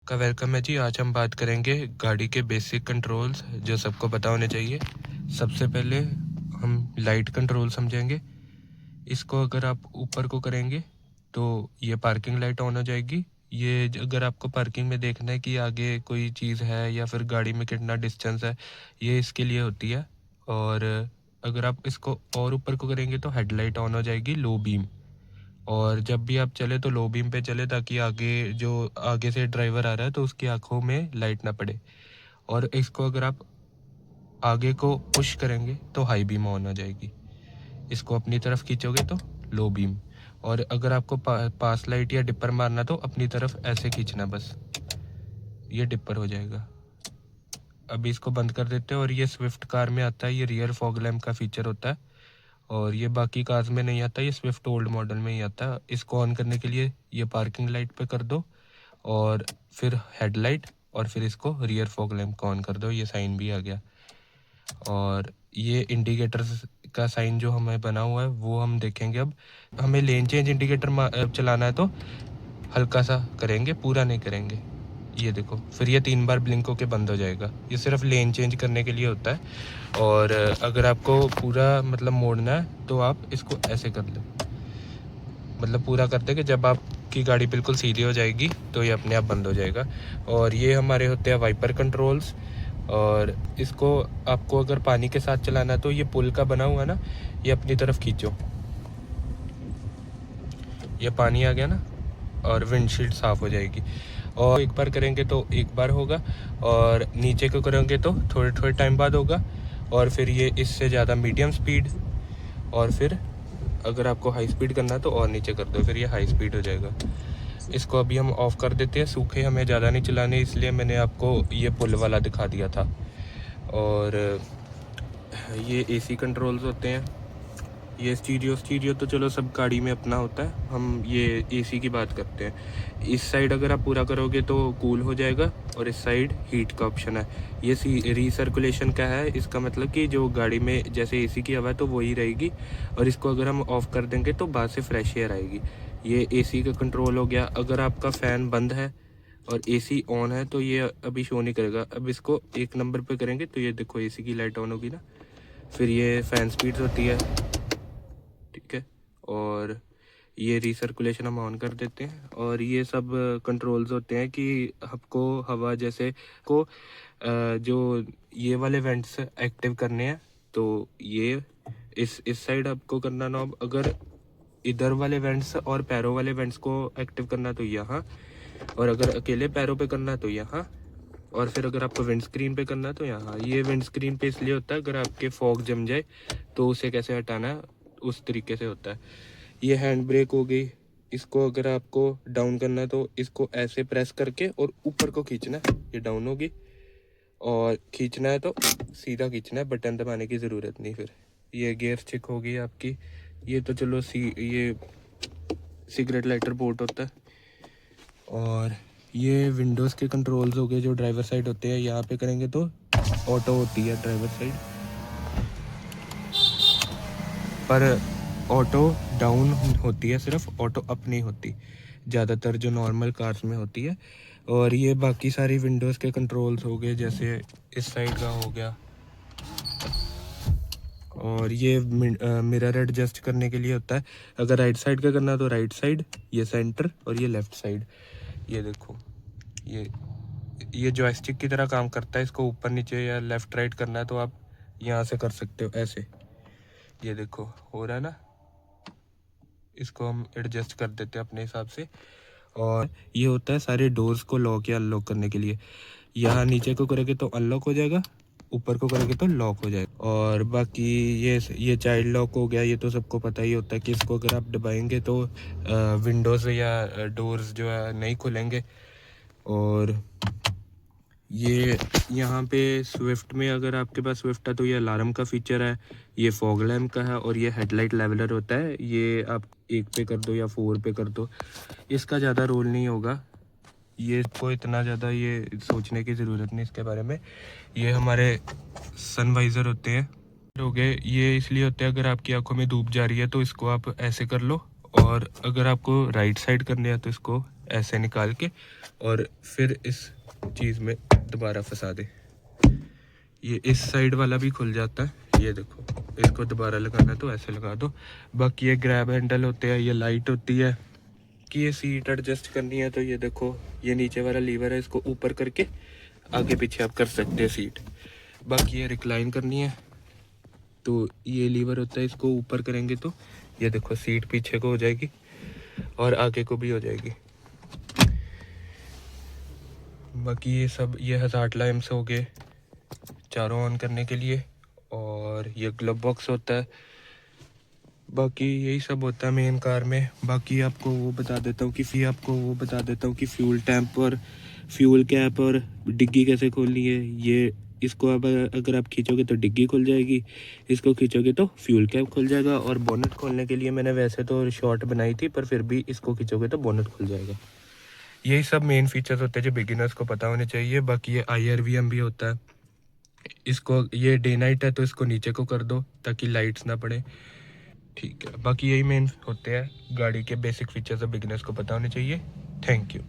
आपका वेलकम है जी। आज हम बात करेंगे गाड़ी के बेसिक कंट्रोल्स जो सबको पता होने चाहिए। सबसे पहले हम लाइट कंट्रोल समझेंगे। इसको अगर आप ऊपर को करेंगे तो ये पार्किंग लाइट ऑन हो जाएगी। ये अगर आपको पार्किंग में देखना है कि आगे कोई चीज़ है या फिर गाड़ी में कितना डिस्टेंस है, ये इसके लिए होती है। और अगर आप इसको और ऊपर को करेंगे तो हेडलाइट ऑन हो जाएगी, लो बीम। और जब भी आप चले तो लो बीम पे चले ताकि आगे से ड्राइवर आ रहा है तो उसकी आंखों में लाइट ना पड़े। और इसको अगर आप आगे को पुश करेंगे तो हाई बीम ऑन हो जाएगी। इसको अपनी तरफ खींचोगे तो लो बीम। और अगर आपको पास लाइट या डिपर मारना तो अपनी तरफ ऐसे खींचना, बस ये डिपर हो जाएगा। अभी इसको बंद कर देते हैं। और ये स्विफ्ट कार में आता है, ये रियर फॉग लैम्प का फीचर होता है और ये बाकी कार्स में नहीं आता, ये स्विफ्ट ओल्ड मॉडल में ही आता है। इसको ऑन करने के लिए ये पार्किंग लाइट पे कर दो और फिर हेडलाइट और फिर इसको रियर फॉग लैम्प को ऑन कर दो। ये साइन भी आ गया। और ये इंडिकेटर का साइन जो हमें बना हुआ है वो हम देखेंगे। अब हमें लेन चेंज इंडिकेटर चलाना है तो हल्का सा करेंगे, पूरा नहीं करेंगे। ये देखो, फिर ये 3 बार ब्लिंक होके बंद हो जाएगा। ये सिर्फ लेन चेंज करने के लिए होता है। और अगर आपको पूरा मतलब मोड़ना है तो आप इसको ऐसे कर लो, मतलब पूरा कर दे कि जब आपकी गाड़ी बिल्कुल सीधी हो जाएगी तो ये अपने आप बंद हो जाएगा। और ये हमारे होते हैं वाइपर कंट्रोल्स। और इसको आपको अगर पानी के साथ चलाना है तो ये पुल का बना हुआ है ना, ये अपनी तरफ खींचो, ये पानी आ गया ना और विंडशील्ड साफ़ हो जाएगी। और एक बार करेंगे तो एक बार होगा और नीचे को करेंगे तो थोड़े थोड़े टाइम बाद होगा। और फिर ये इससे ज़्यादा मीडियम स्पीड, और फिर अगर आपको हाई स्पीड करना है तो और नीचे कर दो, फिर ये हाई स्पीड हो जाएगा। इसको अभी हम ऑफ़ कर देते हैं। सूखे हमें ज़्यादा नहीं चलाने, इसलिए मैंने आपको ये पुल वाला दिखा दिया था। और ये एसी कंट्रोल्स होते हैं। ये स्टीरियो तो चलो सब गाड़ी में अपना होता है, हम ये एसी की बात करते हैं। इस साइड अगर आप पूरा करोगे तो कूल हो जाएगा और इस साइड हीट का ऑप्शन है। ये रीसर्कुलेशन का है, इसका मतलब कि जो गाड़ी में जैसे एसी की हवा है तो वही रहेगी। और इसको अगर हम ऑफ़ कर देंगे तो बाहर से फ्रेश एयर आएगी। ये एसी का कंट्रोल हो गया। अगर आपका फ़ैन बंद है और एसी ऑन है तो ये अभी शो नहीं करेगा। अब इसको 1 नंबर पे करेंगे तो ये देखो एसी की लाइट ऑन होगी ना। फिर ये फ़ैन स्पीड होती है, ठीक है। और ये रीसर्कुलेशन हम ऑन कर देते हैं। और ये सब कंट्रोल्स होते हैं कि आपको हवा जैसे को जो ये वाले वेंट्स एक्टिव करने हैं तो ये इस साइड आपको करना नॉब। अगर इधर वाले वेंट्स और पैरों वाले वेंट्स को एक्टिव करना तो यहाँ, और अगर अकेले पैरों पे करना तो यहाँ, और फिर अगर आपको विंड स्क्रीन पे करना तो यहाँ। ये विंड स्क्रीन पे इसलिए होता है अगर आपके फॉग जम जाए तो उसे कैसे हटाना है, उस तरीके से होता है। ये हैंड ब्रेक हो गई। इसको अगर आपको डाउन करना है तो इसको ऐसे प्रेस करके और ऊपर को खींचना है, ये डाउन होगी। और खींचना है तो सीधा खींचना है, बटन दबाने की ज़रूरत नहीं। फिर ये गियर चेक होगी आपकी। ये तो चलो ये सिगरेट लाइटर पोर्ट होता है। और ये विंडोज़ के कंट्रोल्स हो गए जो ड्राइवर साइड होते हैं। यहाँ पे करेंगे तो ऑटो होती है ड्राइवर साइड, पर ऑटो डाउन होती है, सिर्फ ऑटो अप नहीं होती ज़्यादातर जो नॉर्मल कार्स में होती है। और ये बाकी सारी विंडोज़ के कंट्रोल्स हो गए, जैसे इस साइड का हो गया। और ये मिरर एडजस्ट करने के लिए होता है। अगर राइट साइड का करना तो राइट साइड, ये सेंटर, और ये लेफ़्ट साइड। ये देखो, ये जॉयस्टिक की तरह काम करता है। इसको ऊपर नीचे या लेफ़्ट राइट करना है तो आप यहाँ से कर सकते हो, ऐसे। ये देखो हो रहा है ना, इसको हम एडजस्ट कर देते हैं अपने हिसाब से। और ये होता है सारे डोर्स को लॉक या अनलॉक करने के लिए। यहाँ नीचे को करोगे तो अनलॉक हो जाएगा, ऊपर को करोगे तो लॉक हो जाएगा। और बाकी ये चाइल्ड लॉक हो गया, ये तो सबको पता ही होता है कि इसको अगर आप दबाएंगे तो विंडोज़ या डोर्स जो है नहीं खुलेंगे। और ये यहाँ पे स्विफ्ट में अगर आपके पास स्विफ्ट है तो ये अलार्म का फीचर है, ये फॉग लैम्प का है, और ये हेडलाइट लेवलर होता है। ये आप 1 पे कर दो या 4 पे कर दो, इसका ज़्यादा रोल नहीं होगा। ये को इतना ज़्यादा ये सोचने की ज़रूरत नहीं इसके बारे में। ये हमारे सनवाइज़र होते हैं, हो गए। ये इसलिए होते हैं अगर आपकी आंखों में धूप जा रही है तो इसको आप ऐसे कर लो, और अगर आपको राइट साइड करने है तो इसको ऐसे निकाल के और फिर इस चीज़ में दोबारा फंसा दे। ये इस साइड वाला भी खुल जाता है, ये देखो। इसको दोबारा लगाना तो ऐसे लगा दो। बाकी ये ग्रैब हैंडल होते हैं, ये लाइट होती है कि ये सीट एडजस्ट करनी है तो ये देखो, ये नीचे वाला लीवर है, इसको ऊपर करके आगे पीछे आप कर सकते हैं सीट। बाकी ये रिक्लाइन करनी है तो ये लीवर होता है, इसको ऊपर करेंगे तो ये देखो सीट पीछे को हो जाएगी और आगे को भी हो जाएगी। बाकी ये सब, ये हज़ार्ड लैंप्स हो गए चारों ऑन करने के लिए, और ये ग्लव बॉक्स होता है। बाकी यही सब होता है मेन कार में। बाकी आपको वो बता देता हूँ कि फ्यूल टैंक और फ्यूल कैप और डिग्गी कैसे खोलनी है। ये इसको अब अगर आप खींचोगे तो डिग्गी खुल जाएगी, इसको खींचोगे तो फ्यूल कैप खुल जाएगा। और बोनट खोलने के लिए मैंने वैसे तो शॉर्ट बनाई थी, पर फिर भी इसको खींचोगे तो बोनट खुल जाएगा। यही सब मेन फीचर्स होते हैं जो बिगिनर्स को पता होने चाहिए। बाकी ये IRVM भी होता है, इसको, ये डे नाइट है तो इसको नीचे को कर दो ताकि लाइट्स ना पड़े, ठीक है। बाकी यही मेन होते हैं गाड़ी के बेसिक फीचर्स जो बिगिनर्स को पता होने चाहिए। Thank you.